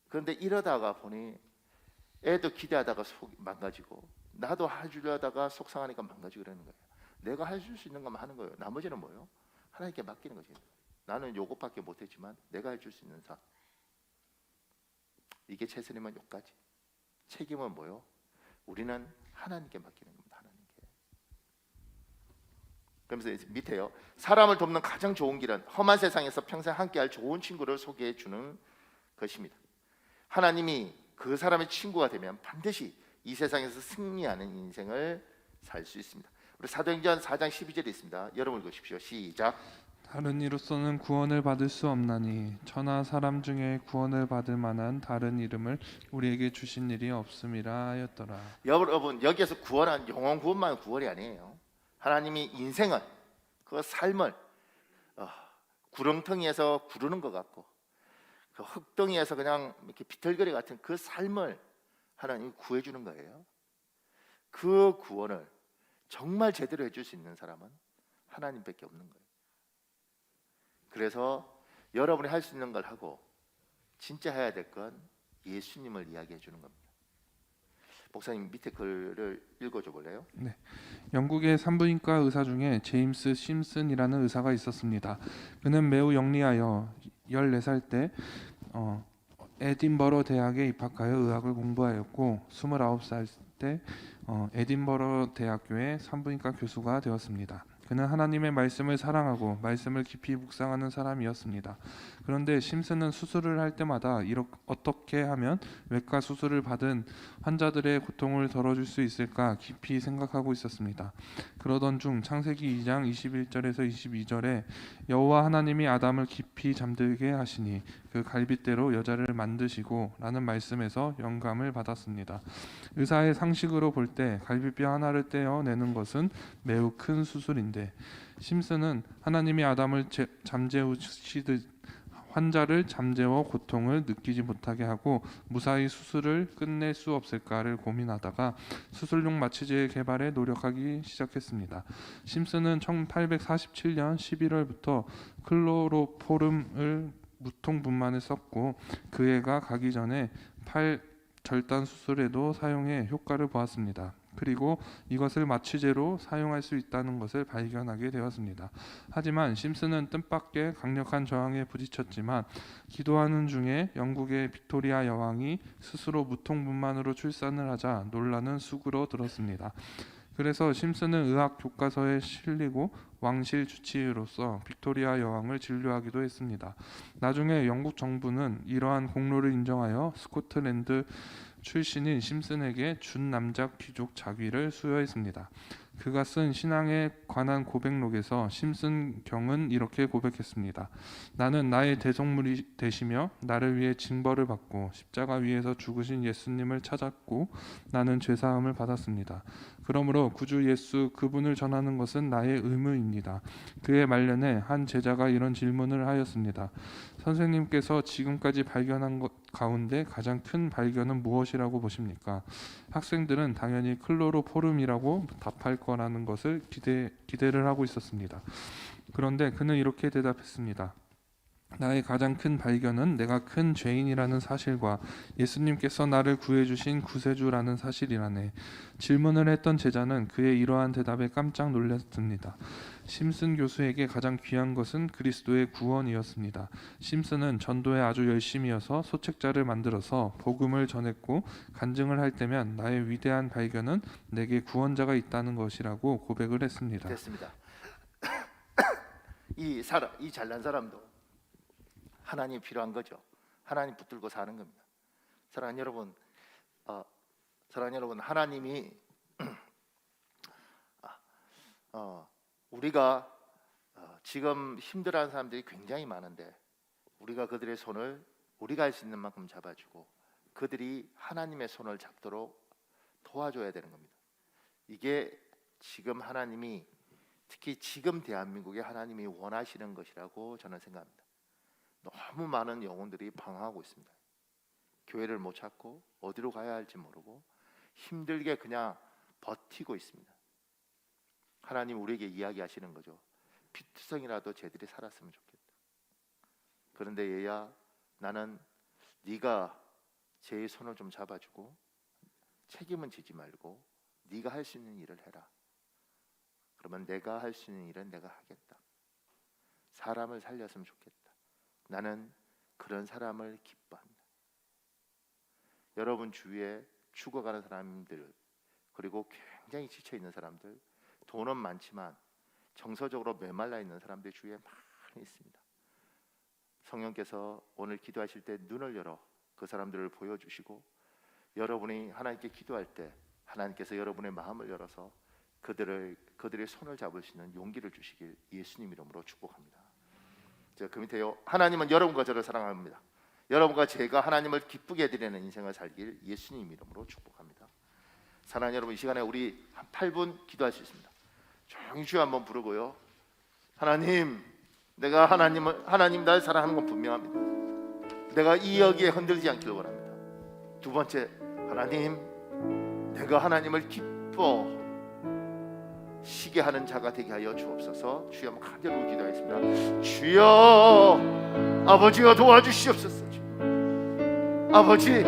그런데 이러다가 보니 애도 기대하다가 속 망가지고 나도 해주려다가 속상하니까 망가지고 그러는 거예요. 내가 할 수 있는 것만 하는 거예요. 나머지는 뭐예요? 하나님께 맡기는 거지. 나는 요것밖에 못했지만 내가 해줄 수 있는 사. 이게 최선이면 요까지. 책임은 뭐요? 우리는 하나님께 맡기는 겁니다. 하나님께. 그러면서 밑에요. 사람을 돕는 가장 좋은 길은 험한 세상에서 평생 함께할 좋은 친구를 소개해 주는 것입니다. 하나님이 그 사람의 친구가 되면 반드시 이 세상에서 승리하는 인생을 살 수 있습니다. 우리 사도행전 4장 12절에 있습니다. 여러분 읽으십시오. 시작. 다른 이로서는 구원을 받을 수 없나니 천하 사람 중에 구원을 받을 만한 다른 이름을 우리에게 주신 일이 없음이라 하였더라. 여러분, 여기에서 구원은 영혼 구원만 구원이 아니에요. 하나님이 인생을, 그 삶을 구렁텅이에서 구르는 것 같고 그 흙덩이에서 그냥 이렇게 비틀거리 같은 그 삶을 하나님이 구해주는 거예요. 그 구원을 정말 제대로 해줄 수 있는 사람은 하나님밖에 없는 거예요. 그래서 여러분이 할 수 있는 걸 하고 진짜 해야 될 건 예수님을 이야기해 주는 겁니다. 목사님 밑에 글을 읽어줘 볼래요? 네. 영국의 산부인과 의사 중에 제임스 심슨이라는 의사가 있었습니다. 그는 매우 영리하여 14살 때 에딘버러 대학에 입학하여 의학을 공부하였고 29살 때 에딘버러 대학교의 산부인과 교수가 되었습니다. 그는 하나님의 말씀을 사랑하고 말씀을 깊이 묵상하는 사람이었습니다. 그런데 심슨은 수술을 할 때마다 어떻게 하면 외과 수술을 받은 환자들의 고통을 덜어줄 수 있을까 깊이 생각하고 있었습니다. 그러던 중 창세기 2장 21절에서 22절에 여호와 하나님이 아담을 깊이 잠들게 하시니 그 갈빗대로 여자를 만드시고 라는 말씀에서 영감을 받았습니다. 의사의 상식으로 볼 때 갈비뼈 하나를 떼어내는 것은 매우 큰 수술인데 심슨은 하나님이 아담을 잠재우시듯 환자를 잠재워 고통을 느끼지 못하게 하고 무사히 수술을 끝낼 수 없을까를 고민하다가 수술용 마취제 개발에 노력하기 시작했습니다. 심슨은 1847년 11월부터 클로로포름을 무통분만에 썼고 그 해가 가기 전에 팔 절단 수술에도 사용해 효과를 보았습니다. 그리고 이것을 마취제로 사용할 수 있다는 것을 발견하게 되었습니다. 하지만 심슨은 뜻밖의 강력한 저항에 부딪혔지만 기도하는 중에 영국의 빅토리아 여왕이 스스로 무통분만으로 출산을 하자 논란은 수그러 들었습니다. 그래서 심슨은 의학 교과서에 실리고 왕실 주치의로서 빅토리아 여왕을 진료하기도 했습니다. 나중에 영국 정부는 이러한 공로를 인정하여 스코틀랜드 출신인 심슨에게 준남자 귀족 자귀를 수여했습니다. 그가 쓴 신앙에 관한 고백록에서 심슨 경은 이렇게 고백했습니다. 나는 나의 대속물이 되시며 나를 위해 징벌을 받고 십자가 위에서 죽으신 예수님을 찾았고 나는 죄사함을 받았습니다. 그러므로 구주 예수 그분을 전하는 것은 나의 의무입니다. 그의 말년에 한 제자가 이런 질문을 하였습니다. 선생님께서 지금까지 발견한 것 가운데 가장 큰 발견은 무엇이라고 보십니까? 학생들은 당연히 클로로포름이라고 답할 거라는 것을 기대를 하고 있었습니다. 그런데 그는 이렇게 대답했습니다. 나의 가장 큰 발견은 내가 큰 죄인이라는 사실과 예수님께서 나를 구해주신 구세주라는 사실이라네. 질문을 했던 제자는 그의 이러한 대답에 깜짝 놀랐습니다. 심슨 교수에게 가장 귀한 것은 그리스도의 구원이었습니다. 심슨은 전도에 아주 열심이어서 소책자를 만들어서 복음을 전했고 간증을 할 때면 나의 위대한 발견은 내게 구원자가 있다는 것이라고 고백을 했습니다. 됐습니다. 이 잘난 사람도 하나님이 필요한 거죠. 하나님 붙들고 사는 겁니다. 사랑하는 여러분, 하나님이 우리가 지금 힘들어하는 사람들이 굉장히 많은데 우리가 그들의 손을 우리가 할 수 있는 만큼 잡아주고 그들이 하나님의 손을 잡도록 도와줘야 되는 겁니다. 이게 지금 하나님이 특히 지금 대한민국에 하나님이 원하시는 것이라고 저는 생각합니다. 너무 많은 영혼들이 방황하고 있습니다. 교회를 못 찾고 어디로 가야 할지 모르고 힘들게 그냥 버티고 있습니다. 하나님 우리에게 이야기하시는 거죠. 피투성이라도 쟤들이 살았으면 좋겠다. 그런데 얘야, 나는 네가 제 손을 좀 잡아주고 책임은 지지 말고 네가 할 수 있는 일을 해라. 그러면 내가 할 수 있는 일은 내가 하겠다. 사람을 살렸으면 좋겠다. 나는 그런 사람을 기뻐한다. 여러분 주위에 죽어가는 사람들, 그리고 굉장히 지쳐있는 사람들, 돈은 많지만 정서적으로 메말라 있는 사람들 주위에 많이 있습니다. 성령께서 오늘 기도하실 때 눈을 열어 그 사람들을 보여주시고 여러분이 하나님께 기도할 때 하나님께서 여러분의 마음을 열어서 그들의 손을 잡을 수 있는 용기를 주시길 예수님 이름으로 축복합니다. 그 밑에요. 하나님은 여러분과 저를 사랑합니다. 여러분과 제가 하나님을 기쁘게 해드리는 인생을 살길 예수님 이름으로 축복합니다. 사랑하는 여러분, 이 시간에 우리 한 8분 기도할 수 있습니다. 조용히 주여 한번 부르고요. 하나님, 내가 하나님 날 사랑하는 건 분명합니다. 내가 이 여기에 흔들리지 않기를 원합니다. 두 번째, 하나님, 내가 하나님을 기뻐시게 하는 자가 되게 하여 주옵소서. 주여 한번 간절히 기도하겠습니다. 주여, 아버지가 도와주시옵소서. 주여. 아버지,